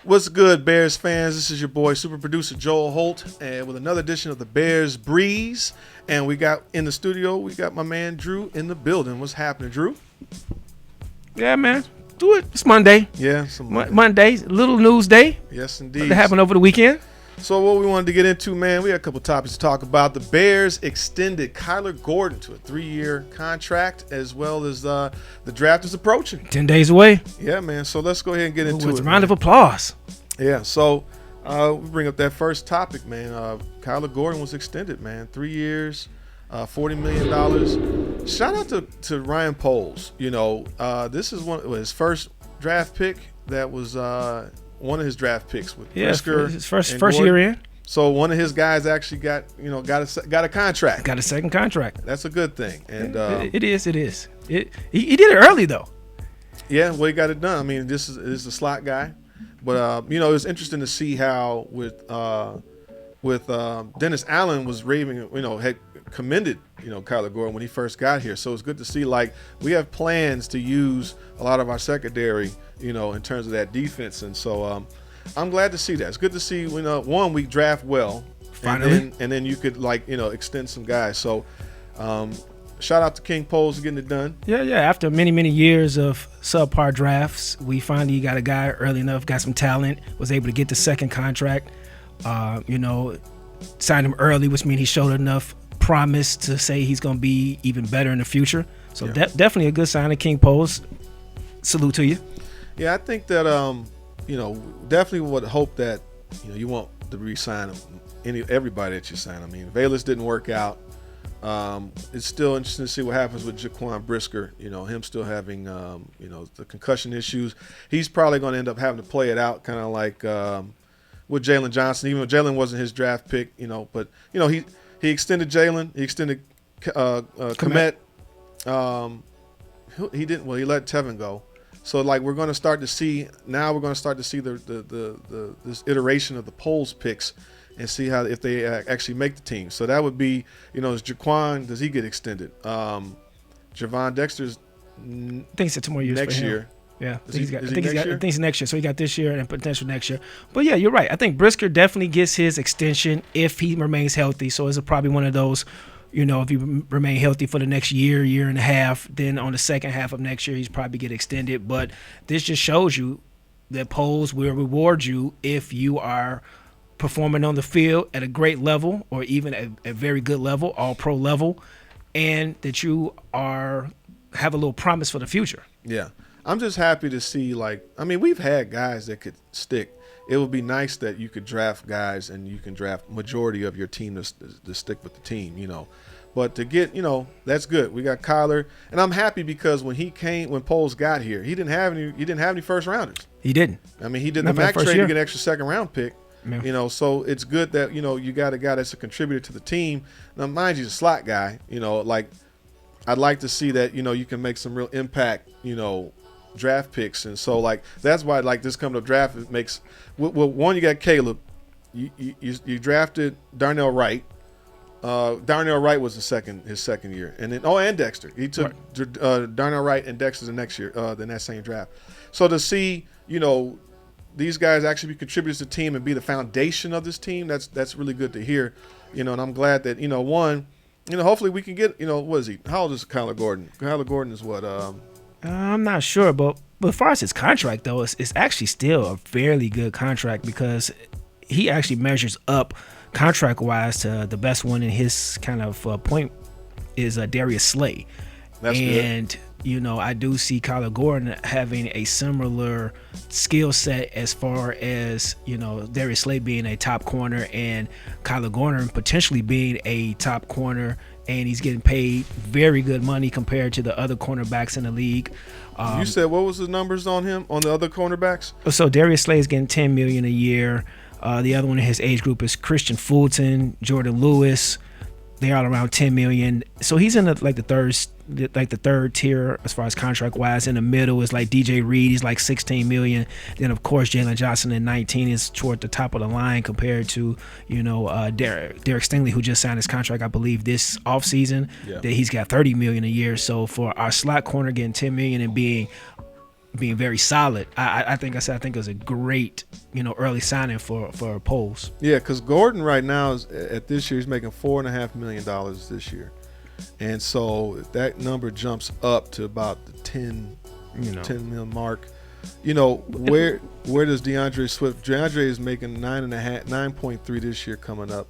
What's good, Bears fans? This is your boy, super producer Joel Holt, and with another edition of the Bears Breeze. And we got in the studio, we got my man Drew in the building. What's happening, Drew? Yeah, man. Do it. It's Monday. Yeah, Monday, little news day. Yes, indeed. That happened over the weekend. So what we wanted to get into, man, we had a couple topics to talk about. The Bears extended Kyler Gordon to a 3-year contract, as well as the draft is approaching. 10 days away. Yeah, man. So let's go ahead and get into it. Round of applause. Yeah, so we bring up that first topic, man. Kyler Gordon was extended, man. 3 years, $40 million. Shout out to Ryan Poles. You know, this is his first draft pick. That was one of his draft picks with Brisker. His first year in. So one of his guys actually got a contract. Got a second contract. That's a good thing. And it is. He did it early though. Yeah, well, he got it done. I mean, this is a slot guy. But it was interesting to see how with Dennis Allen was raving, had commended Kyler Gordon when he first got here. So it's good to see we have plans to use a lot of our secondary, in terms of that defense. And so I'm glad to see that. It's good to see one, we draft well, finally, and then you could extend some guys. So shout out to King Poles for getting it done. Yeah. After many years of subpar drafts, we finally got a guy early enough, got some talent, was able to get the second contract. Signed him early, which means he showed enough promise to say he's going to be even better in the future. So definitely a good sign of King Poles. Salute to you. Yeah, I think that definitely would hope that you want to re-sign everybody that you sign. I mean, Valus didn't work out. It's still interesting to see what happens with Jaquan Brisker. Him still having the concussion issues. He's probably going to end up having to play it out, kind of like with Jalen Johnson. Even though Jalen wasn't his draft pick, but he extended Jalen. He extended Komet. He didn't. Well, he let Tevin go. So we're going to start to see this iteration of the Poles picks and see how if they actually make the team. So that would be, is Jaquan, does he get extended? Javon Dexter's I think it's 2 more years next for him. year. Yeah, I think it's next year. So he got this year and potential next year. But yeah, you're right. I think Brisker definitely gets his extension if he remains healthy. So it's probably one of those, if he remain healthy for the next year and a half, then on the second half of next year, he's probably get extended. But this just shows you that Poles will reward you if you are performing on the field at a great level or even a very good level, all pro level, and that you have a little promise for the future. Yeah. I'm just happy to see we've had guys that could stick. It would be nice that you could draft guys and you can draft majority of your team to stick with the team, But to get, that's good. We got Kyler, and I'm happy because when Poles got here, he didn't have any first rounders. He didn't. I mean, he did the Mac trade to get an extra second round pick. Yeah. So it's good that you got a guy that's a contributor to the team. Now, mind you, he's a slot guy. I'd like to see that you can make some real impact. Draft picks, and so that's why this coming up draft it makes. Well, one, you got Caleb. You drafted Darnell Wright. Darnell Wright was his second year, and then and Dexter. He took Darnell Wright and Dexter the next year, in that same draft. So to see these guys actually be contributors to the team and be the foundation of this team, that's really good to hear. And I'm glad that one, hopefully we can get what is he? How old is Kyler Gordon? Kyler Gordon is what? I'm not sure, but as far as his contract though, it's actually still a fairly good contract because he actually measures up contract-wise to the best one in his kind of point is Darius Slay. That's and good. I do see Kyler Gordon having a similar skill set as far as Darius Slay being a top corner and Kyler Gordon potentially being a top corner, and he's getting paid very good money compared to the other cornerbacks in the league. You said what was the numbers on him on the other cornerbacks? So Darius Slay is getting $10 million a year. The other one in his age group is Christian Fulton, Jordan Lewis. They're all around $10 million. So he's in the third tier as far as contract wise. In the middle is DJ Reed. He's $16 million. Then of course Jalen Johnson at 19 is toward the top of the line compared to Derek Stingley, who just signed his contract I believe this offseason. Yeah. That he's got $30 million a year. So for our slot corner getting $10 million and being being very solid. I think it was a great, early signing for Poles. Yeah, because Gordon right now is at this year he's making $4.5 million this year, and so if that number jumps up to about the 10 mil mark. Where does DeAndre Swift? DeAndre is making 9.3 this year coming up.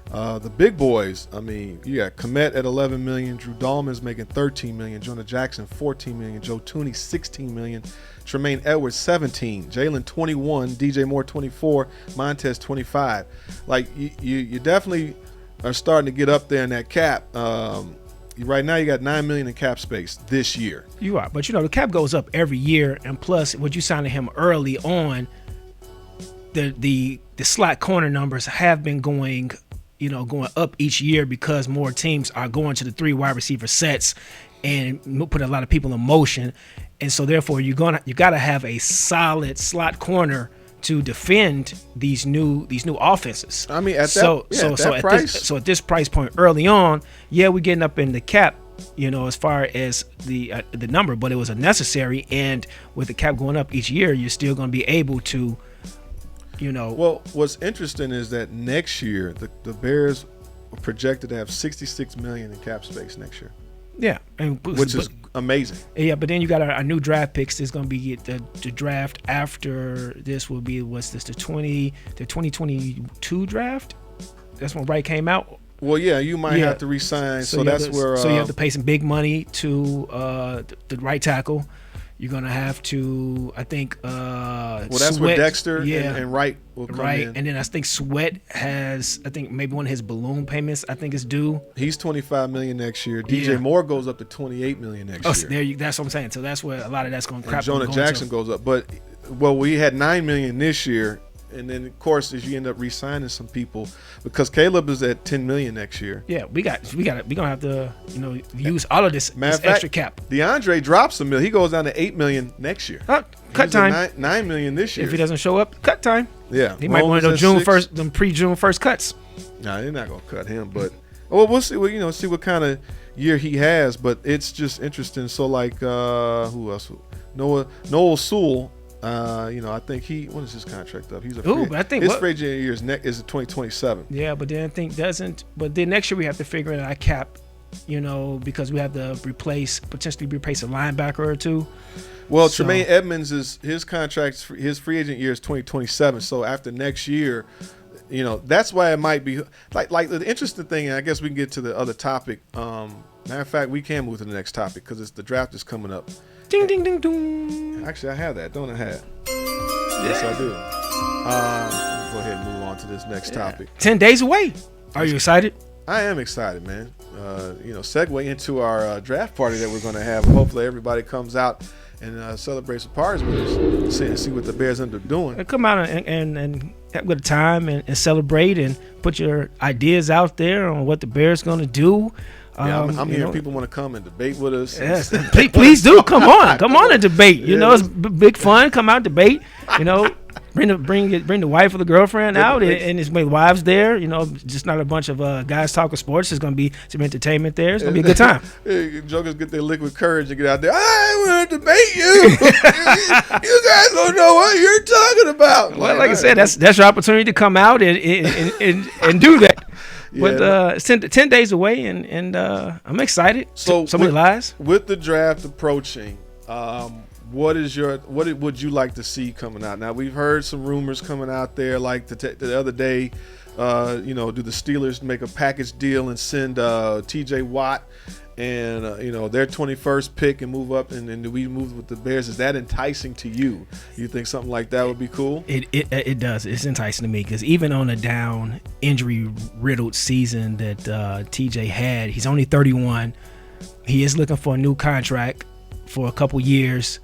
The big boys, you got Komet at $11 million, Drew Dahlman's making $13 million, Jonah Jackson $14 million, Joe Tooney $16 million, Tremaine Edwards $17, Jalen $21, DJ Moore $24, Montez $25. Like you definitely are starting to get up there in that cap. Right now you got $9 million in cap space this year. You are, but the cap goes up every year, and plus what you signed him early on, the slot corner numbers have been going up each year because more teams are going to the 3 wide receiver sets and put a lot of people in motion, and so therefore you got to have a solid slot corner to defend these new offenses. At that price. At this price point early on, we're getting up in the cap, as far as the number, but it was a necessary, and with the cap going up each year, you're still going to be able to. Well, what's interesting is that next year the Bears are projected to have $66 million in cap space next year. Yeah, which is amazing. Yeah, but then you got our new draft picks. There's going to be the draft after this will be the 2022 draft. That's when Wright came out. Well, yeah, you might have to re-sign. So that's where. So you have to pay some big money to the right tackle. You're gonna have to, I think. Well, that's Sweat, where Dexter and Wright will come in. And then I think Sweat has, I think maybe one of his balloon payments, I think is due. He's $25 million next year. DJ Moore goes up to $28 million next year. So that's what I'm saying. So that's where a lot of that's going to crap. Jonah Jackson goes up, but we had $9 million this year. And then, of course, as you end up re-signing some people, because Caleb is at $10 million next year. Yeah, we're gonna have to, use all of this extra cap. DeAndre drops $1 million. He goes down to $8 million next year. Cut time. $9 million this year. If he doesn't show up, cut time. Yeah, he might want those pre-June first cuts. Nah, they're not gonna cut him, but we'll see. See what kind of year he has. But it's just interesting. So who else? Noah Sewell. I think when is his contract up? He's a free. But I think his free agent year is 2027. Yeah, but then I think But then next year we have to figure in our cap, because we have to potentially replace a linebacker or two. Well, Tremaine Edmonds his his free agent year is 2027. So after next year, that's why it might be like the interesting thing. And I guess we can get to the other topic. Matter of fact, we can move to the next topic because the draft is coming up. Ding, ding, ding, ding. Actually, I have that, don't I? Yes, I do. Let's go ahead and move on to this next topic. 10 days away. Are you excited? I am excited, man. Segue into our draft party that we're going to have. Hopefully, everybody comes out and celebrates the parties with us and see what the Bears end up doing. Come out and have a good time and celebrate and put your ideas out there on what the Bears going to do. Yeah, I'm hearing people want to come and debate with us. Yes, please do. Come on and debate. It's big fun. Come out, debate. Bring the wife or the girlfriend out, and it's my wives there. Just not a bunch of guys talking sports. There's gonna be some entertainment there. It's gonna be a good time. Jokers get their liquid courage and get out there. I want to debate you. You guys don't know what you're talking about. Well, like I said, that's your opportunity to come out and do that. But it's 10 days away, and I'm excited. So many lies. With the draft approaching, what would you like to see coming out? Now, we've heard some rumors coming out there, like the other day, do the Steelers make a package deal and send T.J. Watt and their 21st pick and move up, and do we move with the Bears? Is that enticing to you? You think something like that would be cool? It does. It's enticing to me because even on a down, injury-riddled season that TJ had, he's only 31. He is looking for a new contract for a couple years.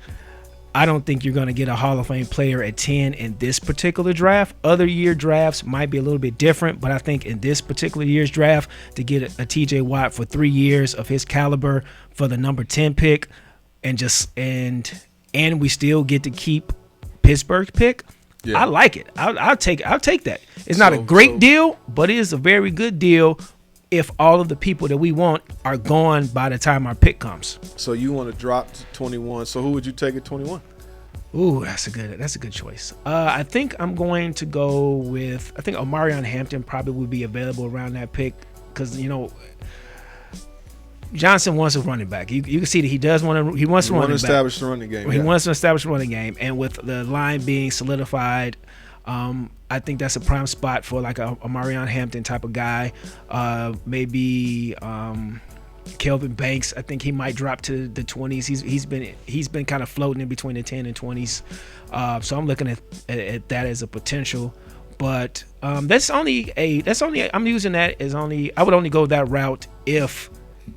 I don't think you're going to get a Hall of Fame player at 10 in this particular draft. Other year drafts might be a little bit different, but I think in this particular year's draft, to get a TJ Watt for 3 years of his caliber for the number 10 pick, and we still get to keep Pittsburgh's pick. Yeah. I like it. I'll take that. It's not a great deal, but it is a very good deal if all of the people that we want are gone by the time our pick comes. So you want to drop to 21. So who would you take at 21? Ooh, that's a good choice. I think I'm going to go with, I think Omarion Hampton probably would be available around that pick because, Johnson wants a running back. You can see that he does want to. He wants to establish the running game. He wants to establish the running game, and with the line being solidified, I think that's a prime spot for like a Marion Hampton type of guy. Maybe Kelvin Banks. I think he might drop to the 20s. He's been kind of floating in between the 10 and 20s. So I'm looking at that as a potential. But I'm using that as only. I would only go that route if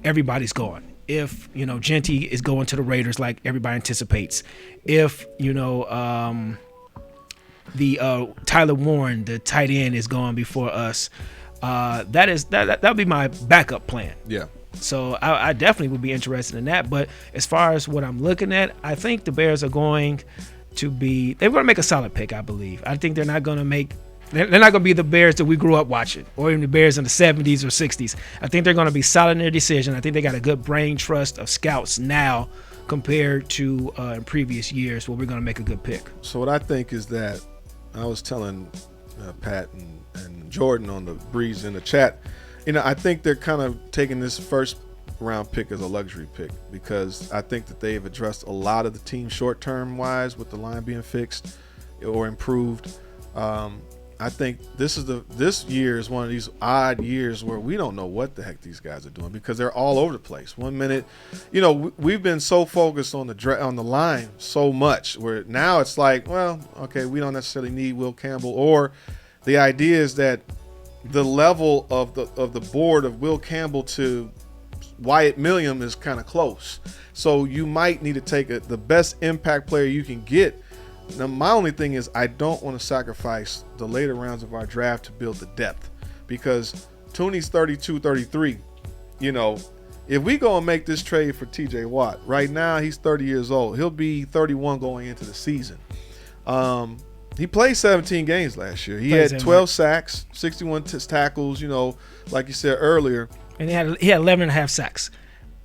everybody's gone. If Genty is going to the Raiders like everybody anticipates. If the Tyler Warren, the tight end, is gone before us. That would be my backup plan. Yeah. So I definitely would be interested in that. But as far as what I'm looking at, I think the Bears are going to make a solid pick. I believe. I think they're not going to be the Bears that we grew up watching, or even the Bears in the 70s or 60s. I think they're going to be solid in their decision. I think they got a good brain trust of scouts now compared to in previous years where we're going to make a good pick. So what I think is that I was telling Pat and Jordan on the breeze in the chat, I think they're kind of taking this first round pick as a luxury pick because I think that they've addressed a lot of the team short-term wise with the line being fixed or improved. I think this year is one of these odd years where we don't know what the heck these guys are doing because they're all over the place. 1 minute, we've been so focused on the line so much where now it's like, well, okay, we don't necessarily need Will Campbell, or the idea is that the level of the board of Will Campbell to Wyatt Milliam is kind of close. So you might need to take the best impact player you can get. Now, my only thing is I don't want to sacrifice the later rounds of our draft to build the depth because Tooney's 32, 33. If we go and make this trade for TJ Watt, right now he's 30 years old. He'll be 31 going into the season. He played 17 games last year. He had 12 sacks, 61 tackles, like you said earlier. And he had 11 and a half sacks.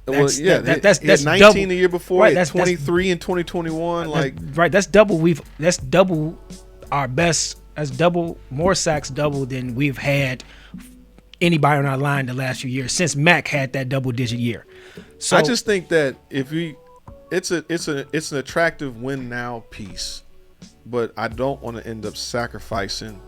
That's 19 double. The year before. Right, that's 23 in 2021. That's double. That's double our best. That's double more sacks, double than we've had anybody on our line the last few years since Mac had that double-digit year. So I just think that it's an attractive win now piece, but I don't want to end up sacrificing.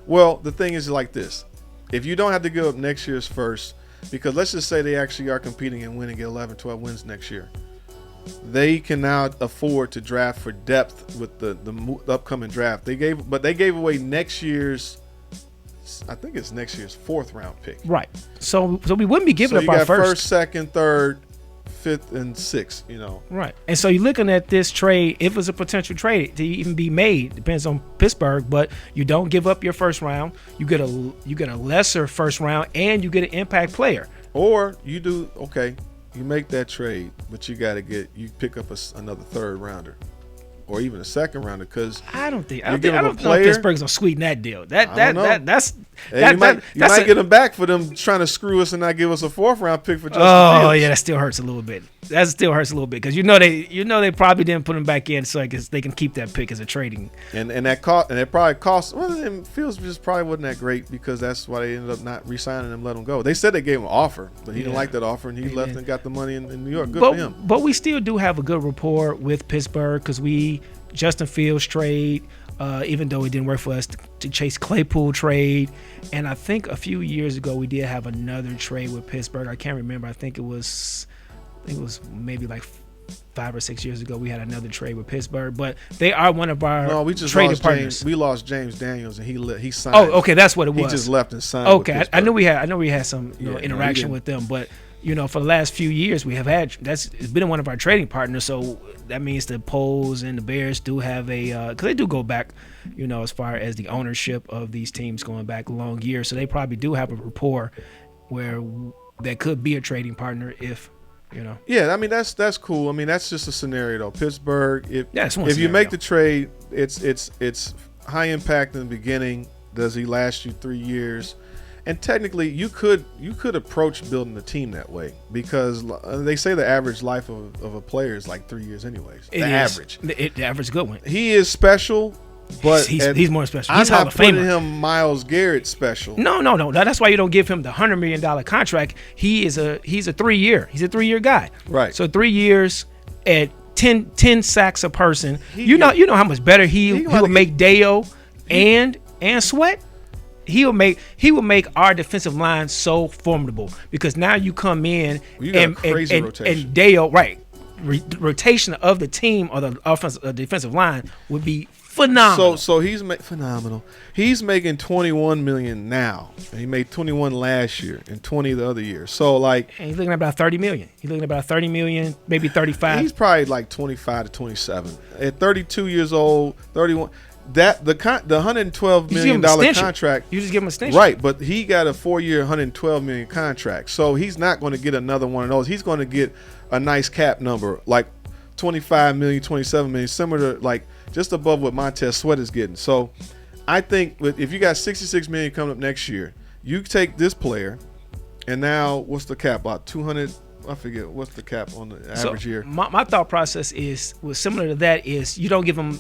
Well, the thing is like this: if you don't have to give up next year's first. Because let's just say they actually are competing and winning, get 11, 12 wins next year. They can now afford to draft for depth with the upcoming draft. They gave away next year's, I think it's next year's 4th round pick. Right. So we wouldn't be giving up our first, second, third, 5th, and 6th. Right. And so you're looking at this trade, if it's a potential trade to even be made, depends on Pittsburgh, but you don't give up your first round. You get a lesser first round and you get an impact player. Or you make that trade, but you pick up another 3rd rounder. Or even a 2nd rounder, because I don't know if Pittsburgh's gonna sweeten that deal. You might get them back for them trying to screw us and not give us a 4th round pick for Justin Fields. Oh yeah, that still hurts a little bit. Because they probably didn't put him back in so they can keep that pick as a trading. And that cost, and it probably cost. Well, Fields just probably wasn't that great because that's why they ended up not re-signing him, let him go. They said they gave him an offer, but he didn't like that offer, and he left and got the money in New York. Good for him. But we still do have a good rapport with Pittsburgh because Justin Fields trade, even though it didn't work for us, to Chase Claypool trade. And I think a few years ago we did have another trade with Pittsburgh. I can't remember. I think it was maybe like 5 or 6 years ago we had another trade with Pittsburgh. But they are one of our trading partners. We lost James Daniels and he signed. Oh, okay, that's what it was. He just left and signed. Okay, I know we had some interaction with them, but. For the last few years we have had it's been one of our trading partners, so that means the Poles and the Bears do have because they do go back, as far as the ownership of these teams going back long years, so they probably do have a rapport where that could be a trading partner if. Yeah, I mean that's cool. I mean that's just a scenario though. Pittsburgh, if you make the trade, it's high impact in the beginning. Does he last you 3 years? And technically, you could approach building a team that way because they say the average life of a player is like 3 years anyways. The average good one. He is special, but he's more special. He's I'm Hall not of Famer. putting him Myles Garrett special. No. That's why you don't give him the $100 million contract. He's a 3-year. He's a 3-year guy. Right. So 3 years at 10 sacks a person. You know how much better he will make Deo and Sweat. He will make our defensive line so formidable because now you come in and Deo, right? Rotation of the team or the defensive line would be phenomenal. So he's phenomenal. He's making $21 million now. And he made 21 last year and 20 the other year. So like, and he's looking at about $30 million. He's looking at about $30 million, maybe 35. He's probably like 25 to 27 at 32 years old, 31. That the $112 million contract. You just give him a extension, right? But he got a 4-year, $112 million contract, so he's not going to get another one of those. He's going to get a nice cap number, like $25 million, $27 million, similar to like just above what Montez Sweat is getting. So I think if you got $66 million coming up next year, you take this player, and now what's the cap? About 200. I forget what's the cap on the average year. My thought process was similar to that. Is you don't give him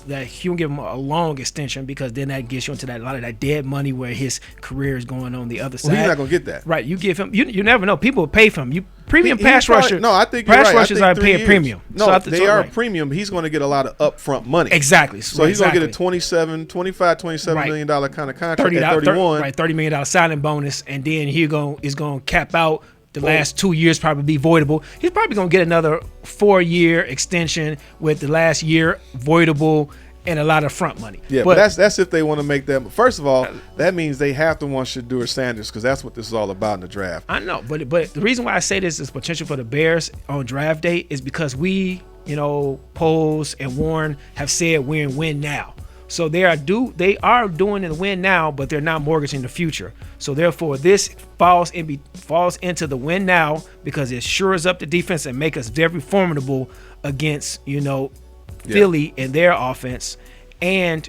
a long extension because then that gets you into a lot of that dead money where his career is going on the other side. He's not gonna get that. Right. You give him. You never know. People will pay for him. Pass rusher. No, I think pass rushers are paying premium. No, they are premium. He's going to get a lot of upfront money. Exactly. So he's going to get a $27 million kind of contract at 31. $30 million signing bonus, and then he's going to cap out. The last 2 years probably be voidable. He's probably going to get another 4-year extension with the last year voidable and a lot of front money. Yeah, but that's if they want to make that. First of all, that means they have to want Shedeur Sanders because that's what this is all about in the draft. I know, but the reason why I say this is potential for the Bears on draft day is because we, Poles and Warren have said we're in win now. So they are doing the win now, but they're not mortgaging the future. So therefore, this falls into the win now because it shores up the defense and make us very formidable against Philly and their offense. And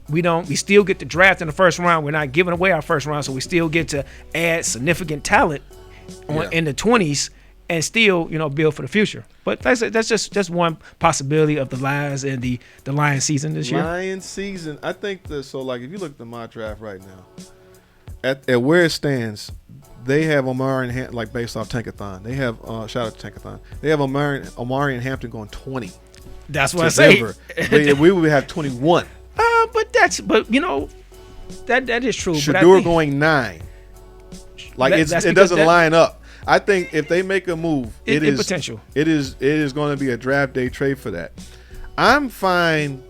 we still get to draft in the first round. We're not giving away our first round, so we still get to add significant talent in the 20s. And still, build for the future. But that's just one possibility of the Lions and the Lions season this year. Lions season, I think if you look at the mock draft right now, at where it stands, they have Omari and based off Tankathon. They have shout out to Tankathon. They have Omari and Hampton going 20. That's what I say. We would have 21. But that is true. Shedeur going 9. It doesn't line up. I think if they make a move, it is potential. It is going to be a draft day trade for that. I'm fine.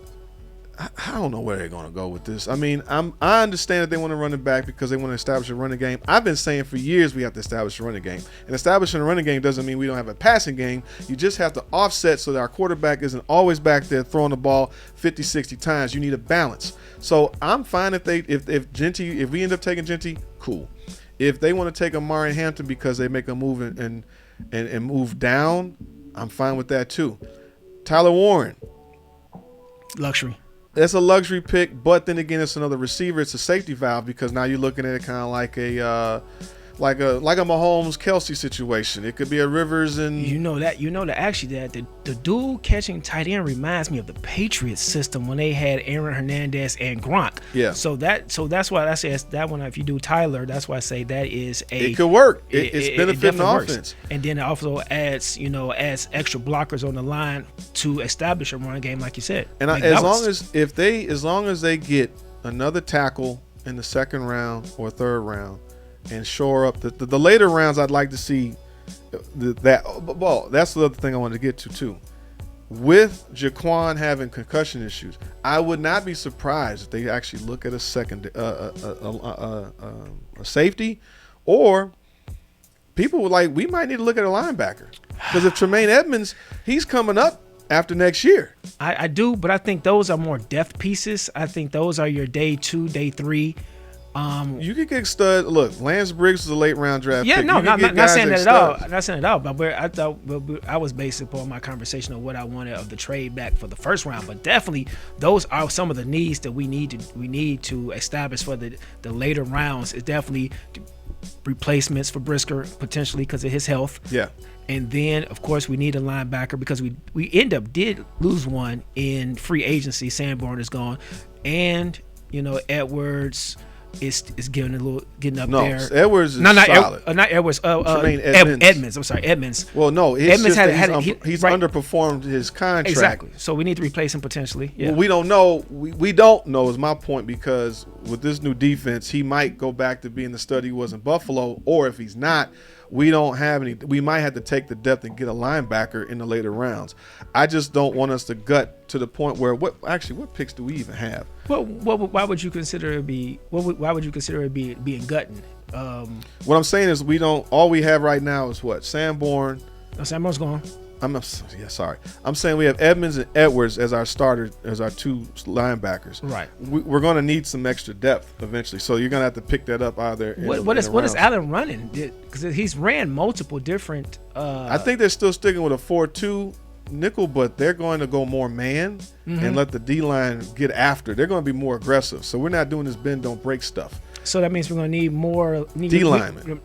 I don't know where they're going to go with this. I mean, I understand that they want to run it back because they want to establish a running game. I've been saying for years we have to establish a running game. And establishing a running game doesn't mean we don't have a passing game. You just have to offset so that our quarterback isn't always back there throwing the ball 50, 60 times. You need a balance. So I'm fine if we end up taking Genty, cool. If they want to take Omari and Hampton because they make a move and move down, I'm fine with that too. Tyler Warren. Luxury. That's a luxury pick, but then again, it's another receiver. It's a safety valve because now you're looking at it kind of like a Mahomes Kelsey situation. It could be a Rivers and the dual catching tight end reminds me of the Patriots system when they had Aaron Hernandez and Gronk. Yeah. So that's why I say that one. If you do Tyler, that's why I say that is it could work. It's benefiting the offense, works. And then it also adds extra blockers on the line to establish a run game, like you said. And as long as they get another tackle in the second round or third round. And shore up the later rounds, I'd like to see that. Well, that's the other thing I wanted to get to too. With Jaquan having concussion issues, I would not be surprised if they actually look at a second a safety, or people would we might need to look at a linebacker because if Tremaine Edmonds, he's coming up after next year. I do, but I think those are more depth pieces. I think those are your day 2, day 3. You could get stud. Look, Lance Briggs was a late round draft. Yeah, pick. No, not saying that at all. Not saying that at all. But I thought I was based upon my conversation of what I wanted of the trade back for the first round. But definitely, those are some of the needs that we need to establish for the later rounds. Is definitely replacements for Brisker potentially because of his health. Yeah. And then, of course, we need a linebacker because we did lose one in free agency. Sanborn is gone. And, Edwards is getting up there. No, Edwards is solid. Not Edwards. Edmonds. I'm sorry, Edmonds. Well, no, Edmonds he's underperformed his contract. Exactly. So we need to replace him potentially. Yeah. Well, we don't know. We don't know is my point, because with this new defense, he might go back to being the stud he was in Buffalo, or if he's not, we don't have any. We might have to take the depth and get a linebacker in the later rounds. I just don't want us to gut to the point where what picks do we even have? Well, why would you consider it be? Why would you consider it being gutting? What I'm saying is we don't. All we have right now is what? Sanborn. No, Sanborn's gone. Sorry. I'm saying we have Edmonds and Edwards as our starters, as our two linebackers. Right. We're going to need some extra depth eventually, so you're going to have to pick that up either. What is Allen running? Because he's ran multiple different. I think they're still sticking with a 4-2 nickel, but they're going to go more man and let the D line get after. They're going to be more aggressive. So we're not doing this bend don't break stuff. So that means we're going to need more D linemen,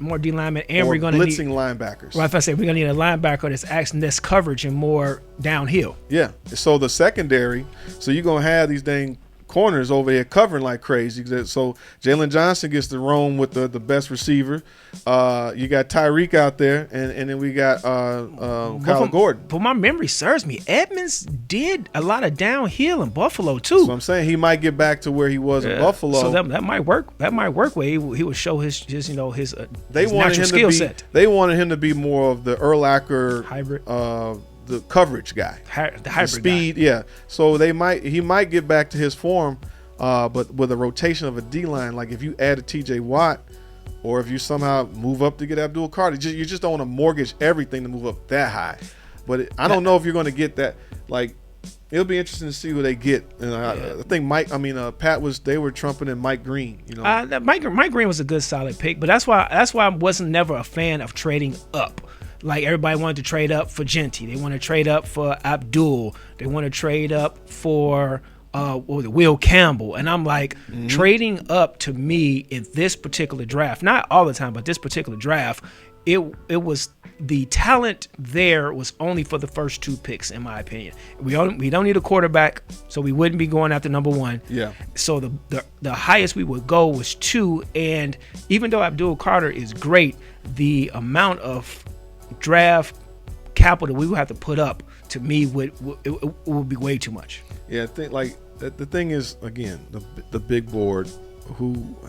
and we're going to blitzing linebackers. Well, if I say we're going to need a linebacker that's acting this coverage and more downhill. Yeah. So the secondary. So you're going to have these dang corners over here covering like crazy. So Jalen Johnson gets to roam with the best receiver. You got Tyreek out there, and then we got Kyle Gordon. But my memory serves me, Edmonds did a lot of downhill in Buffalo too. So I'm saying he might get back to where he was in Buffalo. So that might work. That might work where he would show his natural skill set. They wanted him to be more of the Urlacher hybrid. The coverage guy, the hybrid speed guy. Yeah, so he might get back to his form, but with a rotation of a D-line, like if you add a TJ Watt, or if you somehow move up to get Abdul Carter, you just don't want to mortgage everything to move up that high. But I don't know if you're going to get that. Like, it'll be interesting to see who they get. And I think they were trumpeting Mike Green. Mike Green was a good solid pick, but that's why I wasn't never a fan of trading up. Like, everybody wanted to trade up for Genty. They want to trade up for Abdul. They want to trade up for Will Campbell. And I'm like, trading up to me in this particular draft, not all the time, but this particular draft, it was the talent there was only for the first two picks, in my opinion. We don't need a quarterback, so we wouldn't be going after number one. Yeah. So the highest we would go was 2, and even though Abdul Carter is great, the amount of draft capital we would have to put up, to me, would be way too much. Yeah, I think like the thing is, again, the big board.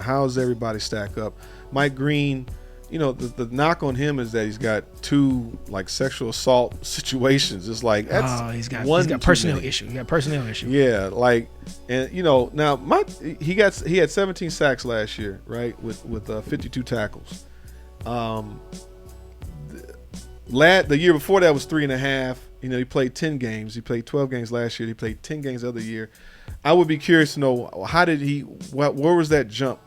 How's everybody stack up? Mike Green, the knock on him is that he's got 2 like sexual assault situations. It's like he's got personnel issue. He got personnel issue. Yeah, like, and now he had 17 sacks last year, right, with 52 tackles. The year before that was 3.5. He played 10 games. He played 12 games last year. He played 10 games the other year. I would be curious to know, how did where was that jump?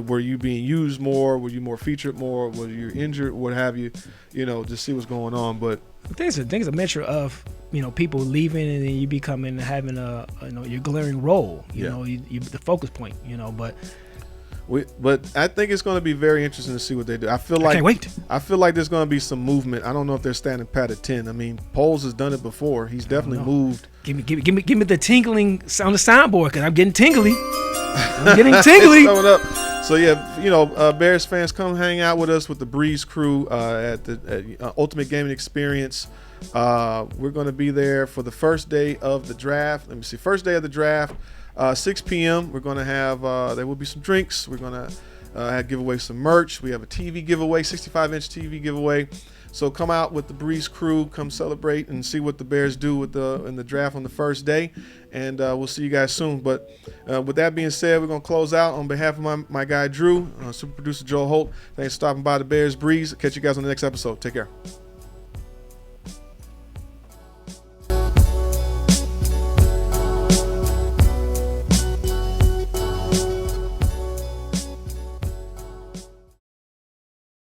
Were you being used more? Were you more featured more? Were you injured? What have you? To see what's going on. But things a mixture of people leaving and then you becoming having your glaring role. You the focus point. But I think it's going to be very interesting to see what they do. I can't wait. I feel like there's going to be some movement. I don't know if they're standing pat at 10. I mean, Poles has done it before. He's definitely moved. Give me the tingling on the soundboard, because I'm getting tingly. Coming up. So yeah, Bears fans, come hang out with us with the Breeze crew at the Ultimate Gaming Experience. We're going to be there for the first day of the draft. First day of the draft. 6 p.m. We're going to have there will be some drinks. We're going to give away some merch. We have a TV giveaway, 65-inch TV giveaway. So come out with the Breeze crew. Come celebrate and see what the Bears do in the draft on the first day. And we'll see you guys soon. But with that being said, we're going to close out on behalf of my guy Drew, super producer Joel Holt. Thanks for stopping by the Bears Breeze. Catch you guys on the next episode. Take care.